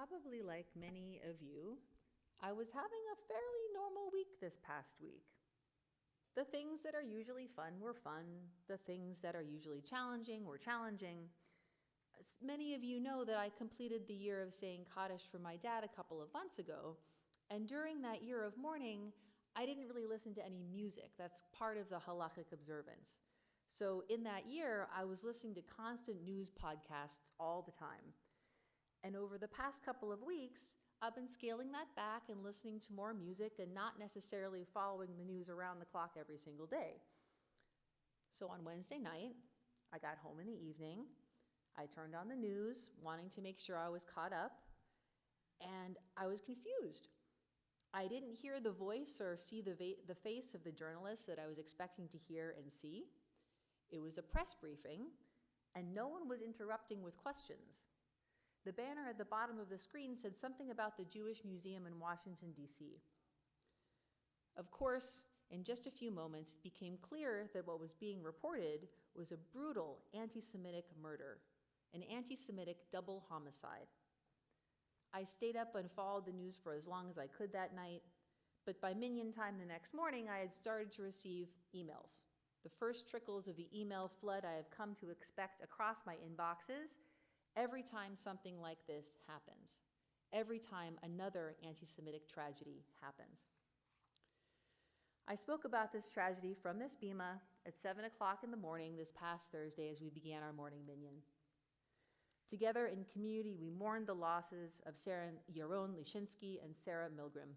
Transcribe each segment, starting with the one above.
Probably like many of you, I was having a fairly normal week this past week. The things that are usually fun were fun. The things that are usually challenging were challenging. Many of you know that I completed the year of saying Kaddish for my dad a couple of months ago, and during that year of mourning, I didn't really listen to any music. That's part of the halachic observance. So in that year, I was listening to constant news podcasts all the time. And over the past couple of weeks, I've been scaling that back and listening to more music and not necessarily following the news around the clock every single day. So on Wednesday night, I got home in the evening. I turned on the news, wanting to make sure I was caught up, and I was confused. I didn't hear the voice or see the face of the journalist that I was expecting to hear and see. It was a press briefing, and no one was interrupting with questions. The banner at the bottom of the screen said something about the Jewish Museum in Washington, D.C. Of course, in just a few moments, it became clear that what was being reported was a brutal anti-Semitic murder, an anti-Semitic double homicide. I stayed up and followed the news for as long as I could that night, but by minyan time the next morning, I had started to receive emails. The first trickles of the email flood I have come to expect across my inboxes every time something like this happens, every time another anti-Semitic tragedy happens. I spoke about this tragedy from this bima at 7 o'clock in the morning this past Thursday as we began our morning minyan. Together in community, we mourned the losses of Sarah Yaron Lishinsky and Sarah Milgram.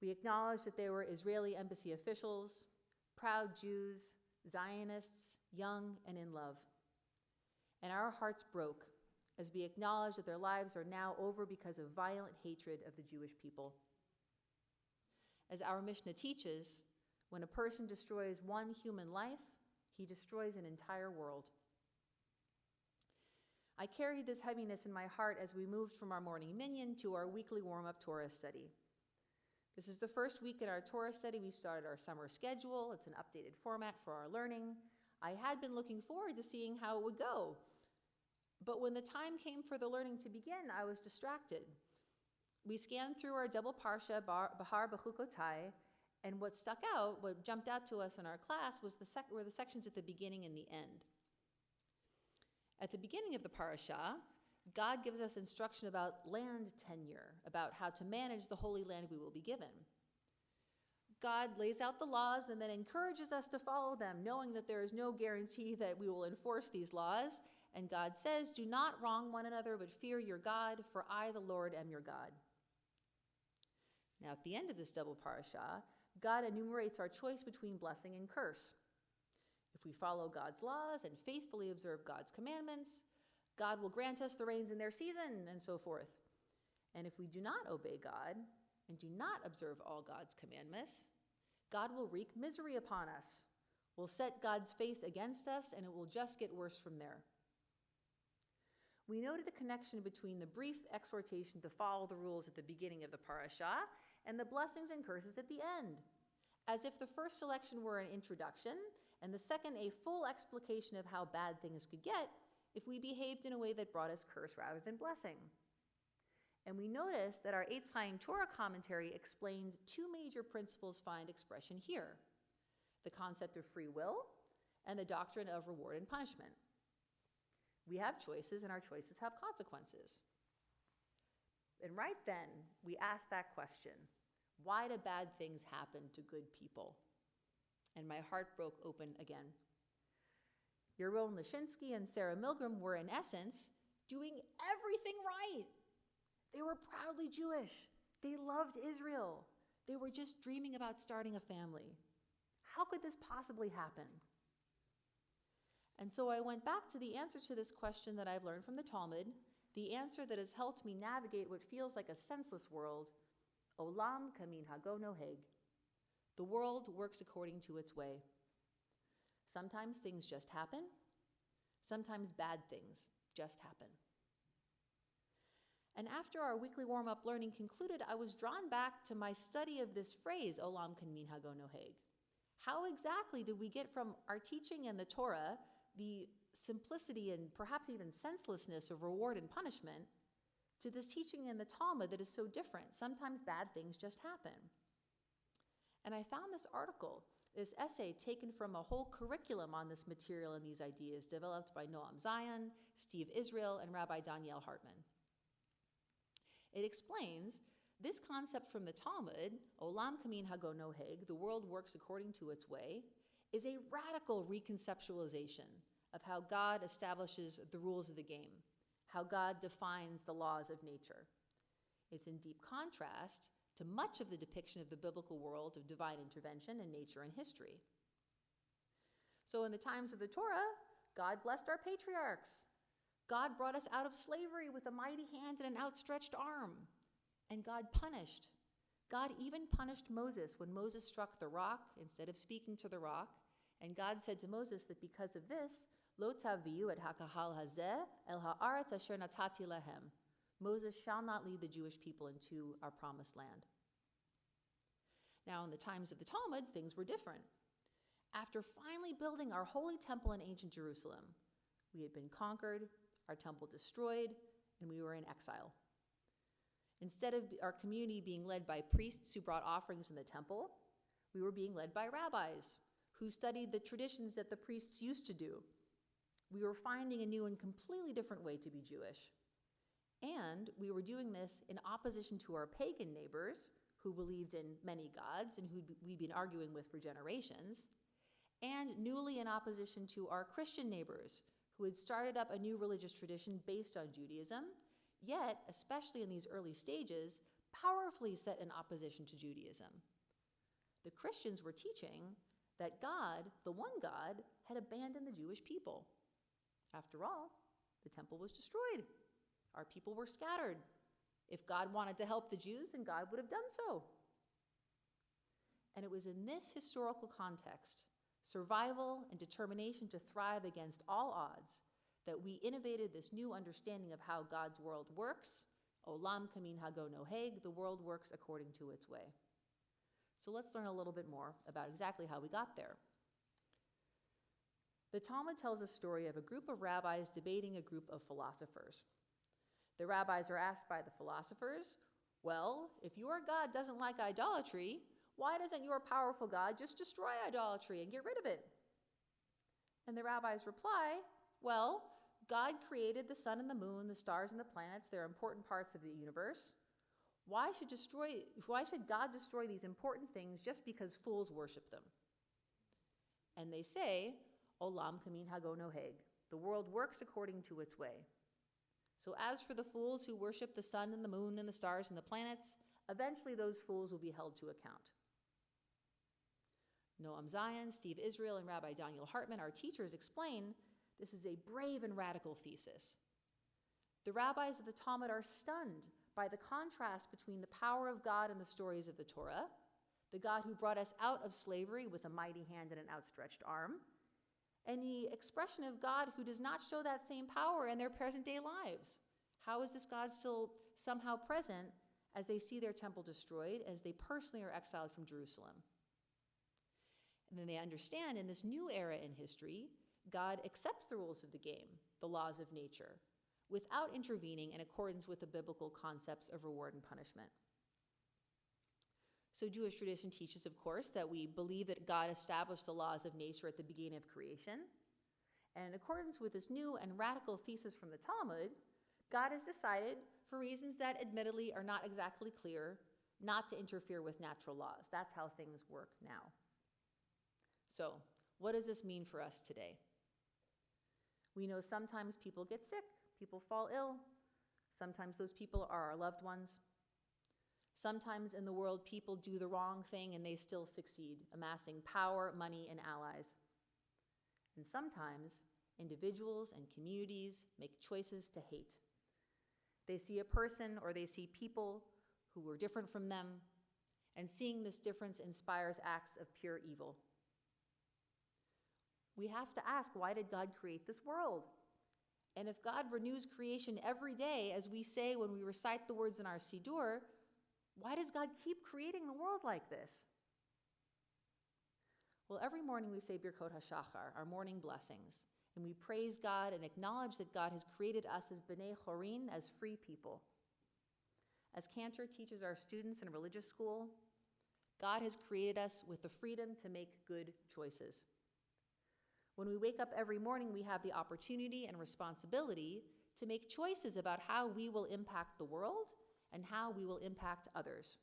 We acknowledged that they were Israeli embassy officials, proud Jews, Zionists, young and in love. And our hearts broke as we acknowledged that their lives are now over because of violent hatred of the Jewish people. As our Mishnah teaches, when a person destroys one human life, he destroys an entire world. I carried this heaviness in my heart as we moved from our morning minyan to our weekly warm-up Torah study. This is the first week in our Torah study. We started our summer schedule. It's an updated format for our learning. I had been looking forward to seeing how it would go. But when the time came for the learning to begin, I was distracted. We scanned through our double parsha, Bahar Bechukotai, and what jumped out to us in our class were the sections at the beginning and the end. At the beginning of the parasha, God gives us instruction about land tenure, about how to manage the holy land we will be given. God lays out the laws and then encourages us to follow them, knowing that there is no guarantee that we will enforce these laws. And God says, "Do not wrong one another, but fear your God, for I, the Lord, am your God." Now, at the end of this double parasha, God enumerates our choice between blessing and curse. If we follow God's laws and faithfully observe God's commandments, God will grant us the rains in their season, and so forth. And if we do not obey God and do not observe all God's commandments, God will wreak misery upon us, will set God's face against us, and it will just get worse from there. We noted the connection between the brief exhortation to follow the rules at the beginning of the parasha and the blessings and curses at the end, as if the first selection were an introduction and the second a full explication of how bad things could get if we behaved in a way that brought us curse rather than blessing. And we noticed that our Eitz Chaim Torah commentary explained two major principles find expression here: the concept of free will and the doctrine of reward and punishment. We have choices, and our choices have consequences. And right then, we asked that question: why do bad things happen to good people? And my heart broke open again. Yaron Lishinsky and Sarah Milgram were, in essence, doing everything right. They were proudly Jewish. They loved Israel. They were just dreaming about starting a family. How could this possibly happen? And so I went back to the answer to this question that I've learned from the Talmud, the answer that has helped me navigate what feels like a senseless world: Olam kaminhago noheg. The world works according to its way. Sometimes things just happen. Sometimes bad things just happen. And after our weekly warm-up learning concluded, I was drawn back to my study of this phrase, Olam kaminhago noheg. How exactly did we get from our teaching and the Torah, the simplicity and perhaps even senselessness of reward and punishment, to this teaching in the Talmud that is so different. Sometimes bad things just happen. And I found this article, this essay taken from a whole curriculum on this material and these ideas developed by Noam Zion, Steve Israel, and Rabbi Danielle Hartman. It explains this concept from the Talmud, Olam Kamin Hago Noheg, the world works according to its way, is a radical reconceptualization of how God establishes the rules of the game, how God defines the laws of nature. It's in deep contrast to much of the depiction of the biblical world of divine intervention in nature and history. So in the times of the Torah, God blessed our patriarchs. God brought us out of slavery with a mighty hand and an outstretched arm. And God punished. God even punished Moses when Moses struck the rock instead of speaking to the rock. And God said to Moses that because of this, Lo taviu et hakahal hazeh el haaretz asher natati lehem. Moses shall not lead the Jewish people into our promised land. Now, in the times of the Talmud, things were different. After finally building our holy temple in ancient Jerusalem, we had been conquered, our temple destroyed, and we were in exile. Instead of our community being led by priests who brought offerings in the temple, we were being led by rabbis who studied the traditions that the priests used to do. We were finding a new and completely different way to be Jewish. And we were doing this in opposition to our pagan neighbors who believed in many gods and who we'd been arguing with for generations, and newly in opposition to our Christian neighbors who had started up a new religious tradition based on Judaism, yet, especially in these early stages, powerfully set in opposition to Judaism. The Christians were teaching that God, the one God, had abandoned the Jewish people. After all, the temple was destroyed. Our people were scattered. If God wanted to help the Jews, then God would have done so. And it was in this historical context, survival and determination to thrive against all odds, that we innovated this new understanding of how God's world works. Olam kamin hago noheg, the world works according to its way. So let's learn a little bit more about exactly how we got there. The Talmud tells a story of a group of rabbis debating a group of philosophers. The rabbis are asked by the philosophers, well, if your God doesn't like idolatry, why doesn't your powerful God just destroy idolatry and get rid of it? And the rabbis reply, well, God created the sun and the moon, the stars and the planets. They're important parts of the universe. Why should God destroy these important things just because fools worship them? And they say, Olam kamin hago noheg. The world works according to its way. So as for the fools who worship the sun and the moon and the stars and the planets, eventually those fools will be held to account. Noam Zion, Steve Israel, and Rabbi Daniel Hartman, our teachers, explain this is a brave and radical thesis. The rabbis of the Talmud are stunned by the contrast between the power of God and the stories of the Torah, the God who brought us out of slavery with a mighty hand and an outstretched arm, and the expression of God who does not show that same power in their present-day lives. How is this God still somehow present as they see their temple destroyed, as they personally are exiled from Jerusalem? And then they understand in this new era in history, God accepts the rules of the game, the laws of nature, without intervening in accordance with the biblical concepts of reward and punishment. So Jewish tradition teaches, of course, that we believe that God established the laws of nature at the beginning of creation. And in accordance with this new and radical thesis from the Talmud, God has decided, for reasons that admittedly are not exactly clear, not to interfere with natural laws. That's how things work now. So, what does this mean for us today? We know sometimes people get sick, people fall ill. Sometimes those people are our loved ones. Sometimes in the world, people do the wrong thing and they still succeed, amassing power, money, and allies. And sometimes individuals and communities make choices to hate. They see a person or they see people who were different from them, and seeing this difference inspires acts of pure evil. We have to ask, why did God create this world? And if God renews creation every day, as we say when we recite the words in our Siddur, why does God keep creating the world like this? Well, every morning we say Birkot HaShachar, our morning blessings, and we praise God and acknowledge that God has created us as B'nai Chorin, as free people. As Cantor teaches our students in religious school, God has created us with the freedom to make good choices. When we wake up every morning, we have the opportunity and responsibility to make choices about how we will impact the world and how we will impact others.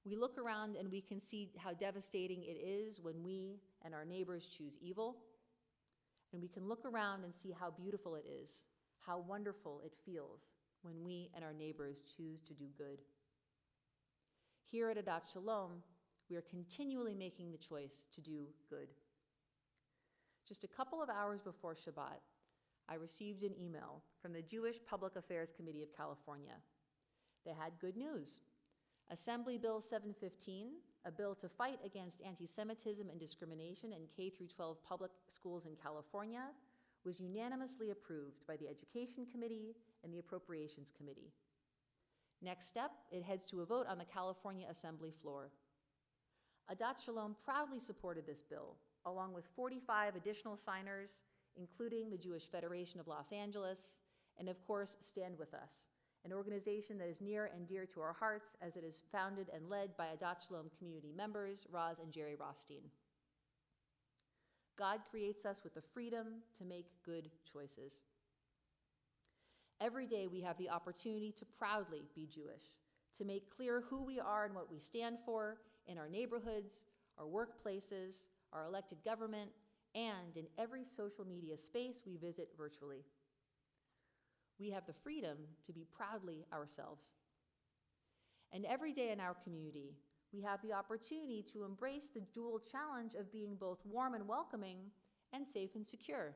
We look around and we can see how devastating it is when we and our neighbors choose evil. And we can look around and see how beautiful it is, how wonderful it feels when we and our neighbors choose to do good. Here at Adat Shalom, we are continually making the choice to do good. Just a couple of hours before Shabbat, I received an email from the Jewish Public Affairs Committee of California. They had good news. Assembly Bill 715, a bill to fight against anti-Semitism and discrimination in K-12 public schools in California, was unanimously approved by the Education Committee and the Appropriations Committee. Next step, it heads to a vote on the California Assembly floor. Adat Shalom proudly supported this bill, along with 45 additional signers, including the Jewish Federation of Los Angeles, and of course, Stand With Us, an organization that is near and dear to our hearts as it is founded and led by Adat Shalom community members, Roz and Jerry Rothstein. God creates us with the freedom to make good choices. Every day we have the opportunity to proudly be Jewish, to make clear who we are and what we stand for in our neighborhoods, our workplaces, our elected government, and in every social media space we visit virtually. We have the freedom to be proudly ourselves. And every day in our community, we have the opportunity to embrace the dual challenge of being both warm and welcoming and safe and secure.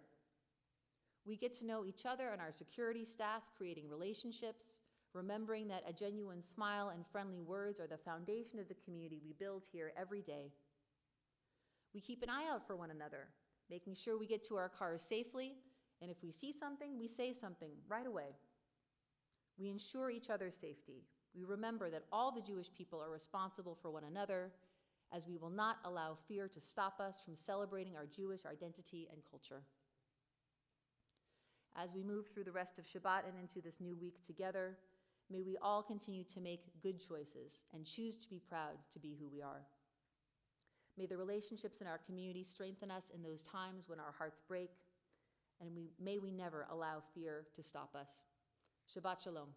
We get to know each other and our security staff, creating relationships, remembering that a genuine smile and friendly words are the foundation of the community we build here every day. We keep an eye out for one another, making sure we get to our cars safely, and if we see something, we say something right away. We ensure each other's safety. We remember that all the Jewish people are responsible for one another, as we will not allow fear to stop us from celebrating our Jewish identity and culture. As we move through the rest of Shabbat and into this new week together, may we all continue to make good choices and choose to be proud to be who we are. May the relationships in our community strengthen us in those times when our hearts break, and may we never allow fear to stop us. Shabbat Shalom.